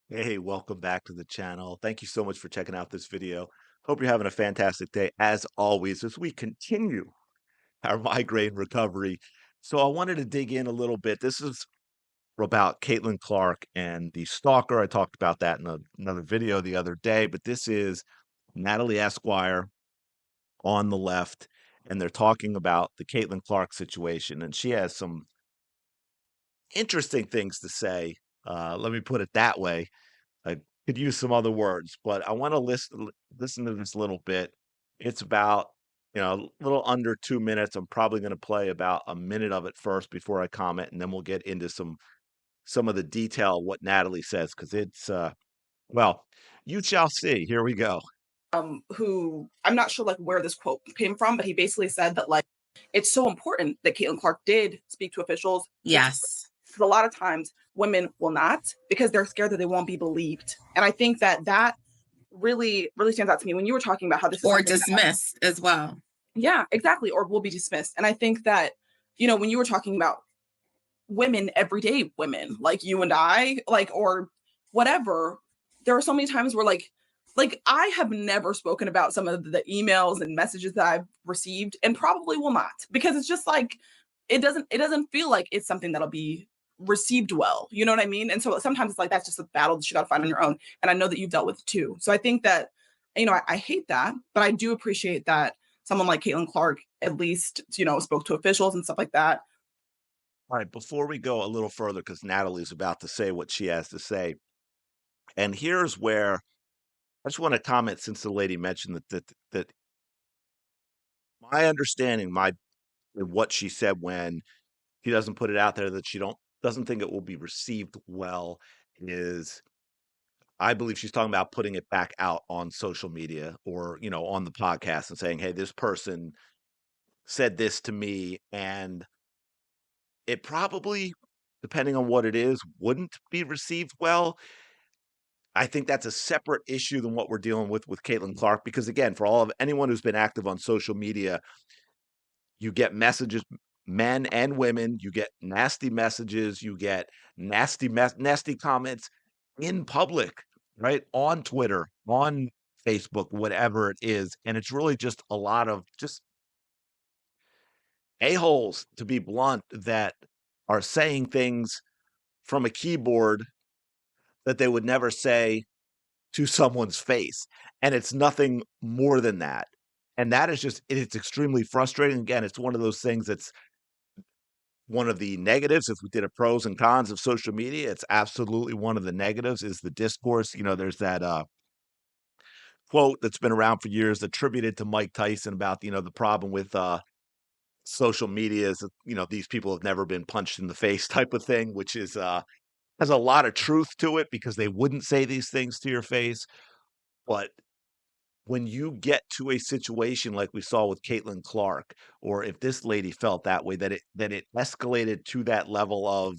Hey, welcome back to the channel. Thank you so much for checking out this video. Hope you're having a fantastic day as always as we continue our migraine recovery. So I wanted to dig in a little bit. This is about Caitlin Clark and the stalker. I talked about that in another video the other day, but this is Natalie Esquire on the left, and they're talking about the Caitlin Clark situation, and she has some interesting things to say. Let me put it that way. I could use some other words, but I want to listen to this little bit. It's about, a little under 2 minutes. I'm probably going to play about a minute of it first before I comment, and then we'll get into some of the detail of what Natalie says because it's well, you shall see. Here we go. Who I'm not sure like where this quote came from, but he basically said that like it's so important that Caitlin Clark did speak to officials because Yes. a lot of times women will not because they're scared that they won't be believed. And I think that really, really stands out to me when you were talking about how this is Or something that, dismissed as well. yeah, exactly, or will be dismissed. And I think that, when you were talking about women, everyday women like you and I, like, or whatever, there are so many times where like I have never spoken about some of the emails and messages that I've received and probably will not because it's just like it doesn't feel like it's something that'll be received well. You know what I mean? And so sometimes it's like that's just a battle that you gotta find on your own. And I know that you've dealt with it too. So I think that, I hate that, but I do appreciate that someone like Caitlin Clark at least, spoke to officials and stuff like that. All right, before we go a little further, because Natalie's about to say what she has to say, and here's where I just want to comment since the lady mentioned that my understanding, my what she said when she doesn't put it out there that she doesn't think it will be received well is I believe she's talking about putting it back out on social media or, on the podcast and saying, "Hey, this person said this to me," and it probably, depending on what it is, wouldn't be received well. I think that's a separate issue than what we're dealing with Caitlin Clark, because again, for all of anyone who's been active on social media, you get messages, men and women, you get nasty messages, you get nasty comments in public, right? On Twitter, on Facebook, whatever it is. And it's really just a lot of just a-holes, to be blunt, that are saying things from a keyboard that they would never say to someone's face. And it's nothing more than that. And that is just, it's extremely frustrating. Again, it's one of those things that's one of the negatives. If we did a pros and cons of social media, it's absolutely one of the negatives is the discourse. There's that quote that's been around for years attributed to Mike Tyson about, the problem with social media is that, these people have never been punched in the face type of thing, which is has a lot of truth to it because they wouldn't say these things to your face. But when you get to a situation like we saw with Caitlin Clark, or if this lady felt that way, that it escalated to that level of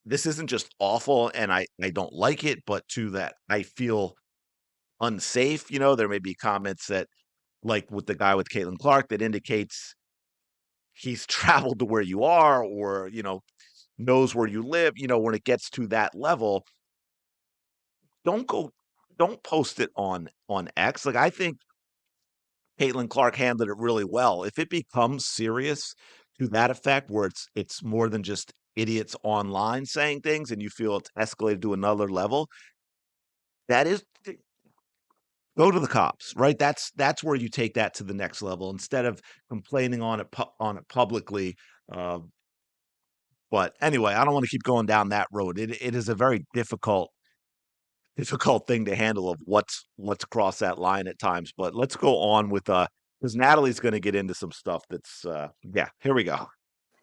this isn't just awful and I don't like it, but to that I feel unsafe. There may be comments that, like with the guy with Caitlin Clark, that indicates he's traveled to where you are or, knows where you live. When it gets to that level, don't go, don't post it on X. Like I think Caitlin Clark handled it really well. If it becomes serious to that effect, where it's more than just idiots online saying things, and you feel it's escalated to another level, that is go to the cops, right? That's where you take that to the next level instead of complaining on it publicly. Uh, but anyway, I don't want to keep going down that road. It is a very difficult thing to handle of what's across that line at times. But let's go on with because Natalie's going to get into some stuff that's yeah. Here we go.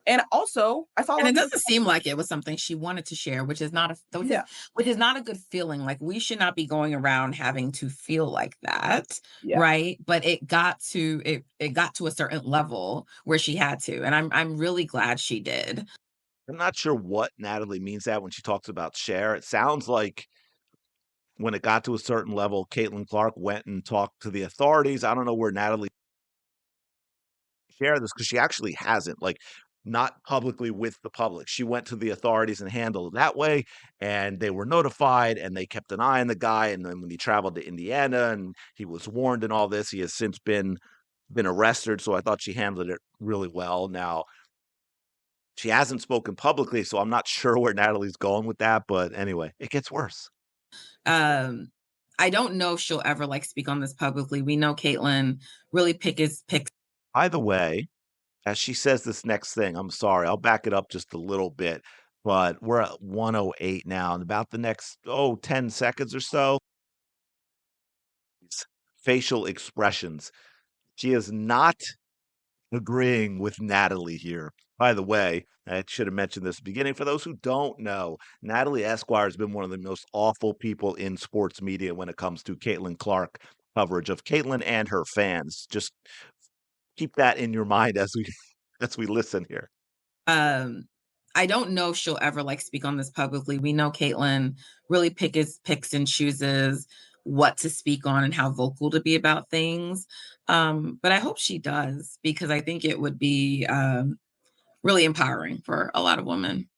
And also, I saw a And lot it of doesn't people. seem like it was something she wanted to share, which is not Yeah, which is not a good feeling. Like we should not be going around having to feel like that, yeah. right? But it got to a certain level where she had to. And I'm really glad she did. I'm not sure what Natalie means that when she talks about share. It sounds like when it got to a certain level, Caitlin Clark went and talked to the authorities. I don't know where Natalie share this because she actually hasn't. Like not publicly with the public. She went to the authorities and handled it that way, and they were notified, and they kept an eye on the guy, and then when he traveled to Indiana and he was warned and all this, he has since been arrested, so I thought she handled it really well. Now, she hasn't spoken publicly, so I'm not sure where Natalie's going with that, but anyway, it gets worse. Um, I don't know if she'll ever like speak on this publicly. We know Caitlyn really picks. By the way, as she says this next thing, I'm sorry, I'll back it up just a little bit, but we're at 108 now, and about the next, 10 seconds or so, facial expressions. She is not agreeing with Natalie here. By the way, I should have mentioned this at the beginning. For those who don't know, Natalie Esquire has been one of the most awful people in sports media when it comes to Caitlin Clark coverage of Caitlin and her fans. Just keep that in your mind as we as we listen here. Um, I don't know if she'll ever like speak on this publicly. We know Caitlyn really picks and chooses what to speak on and how vocal to be about things. But I hope she does, because I think it would be really empowering for a lot of women.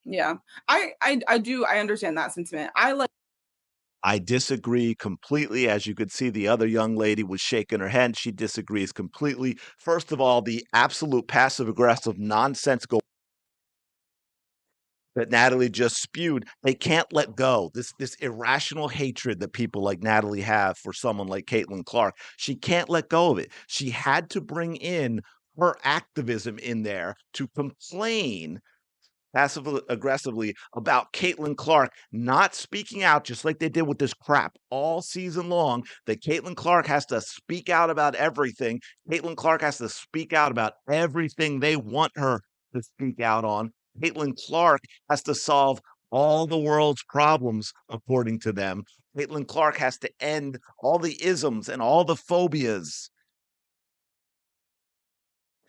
Yeah. I understand that sentiment. I disagree completely. As you could see, the other young lady was shaking her head. She disagrees completely. First of all, the absolute passive aggressive nonsensical that Natalie just spewed, they can't let go. This irrational hatred that people like Natalie have for someone like Caitlin Clark, she can't let go of it. She had to bring in her activism in there to complain passively aggressively about Caitlin Clark not speaking out, just like they did with this crap all season long, that Caitlin Clark has to speak out about everything. Caitlin Clark has to speak out about everything they want her to speak out on. Caitlin Clark has to solve all the world's problems, according to them. Caitlin Clark has to end all the isms and all the phobias.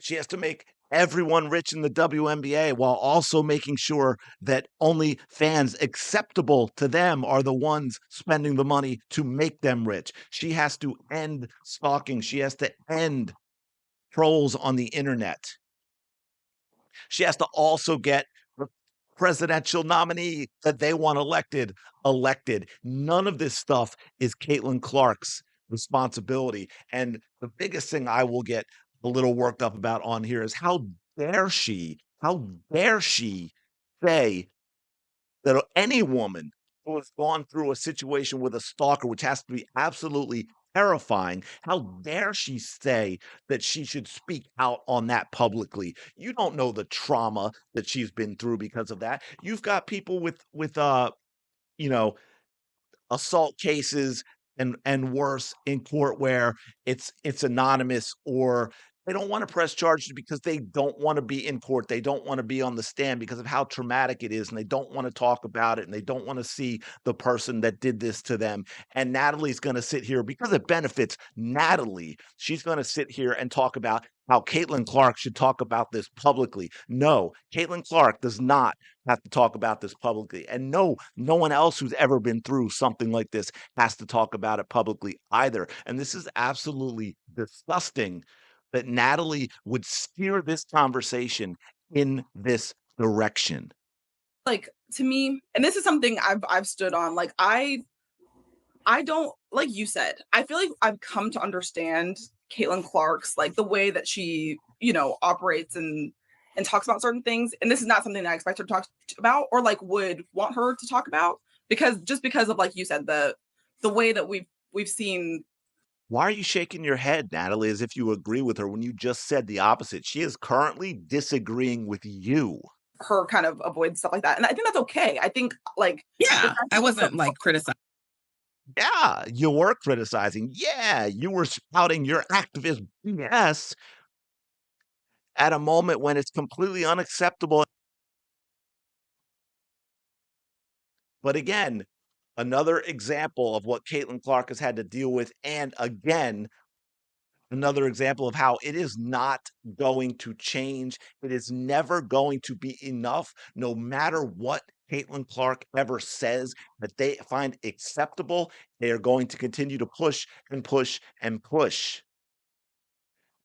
She has to make everyone rich in the WNBA while also making sure that only fans acceptable to them are the ones spending the money to make them rich. She has to end stalking. She has to end trolls on the internet. She has to also get the presidential nominee that they want elected. None of this stuff is Caitlin Clark's responsibility. And the biggest thing I will get a little worked up about on here is how dare she say that any woman who has gone through a situation with a stalker, which has to be absolutely terrifying, how dare she say that she should speak out on that publicly? You don't know the trauma that she's been through because of that. You've got people with you know, assault cases and worse in court where it's anonymous, or they don't want to press charges because they don't want to be in court. They don't want to be on the stand because of how traumatic it is, and they don't want to talk about it, and they don't want to see the person that did this to them. And Natalie's going to sit here because it benefits Natalie. She's going to sit here and talk about how Caitlin Clark should talk about this publicly. No, Caitlin Clark does not have to talk about this publicly. And no one else who's ever been through something like this has to talk about it publicly either. And this is absolutely disgusting that Natalie would steer this conversation in this direction. Like, to me, and this is something I've stood on, like I don't, like you said, I feel like I've come to understand Caitlin Clark's, like, the way that she, operates and talks about certain things. And this is not something that I expect her to talk about, or like would want her to talk about, because of, like you said, the way that we've seen. Why are you shaking your head, Natalie, as if you agree with her when you just said the opposite? She is currently disagreeing with you. Her kind of avoid stuff like that. And I think that's okay. I think, like, Yeah, I wasn't like criticizing. Yeah, you were criticizing. Yeah, you were spouting your activist BS at a moment when it's completely unacceptable. But again, another example of what Caitlin Clark has had to deal with. And again, another example of how it is not going to change. It is never going to be enough, no matter what Caitlin Clark ever says that they find acceptable. They are going to continue to push and push and push.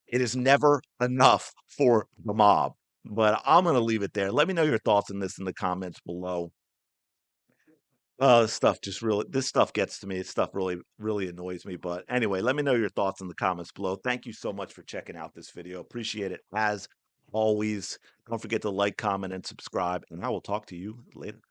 It is never enough for the mob. But I'm gonna leave it there. Let me know your thoughts on this in the comments below. This stuff gets to me. This stuff really annoys me. But anyway, let me know your thoughts in the comments below. Thank you so much for checking out this video. Appreciate it as always. Don't forget to like, comment, and subscribe, and I will talk to you later.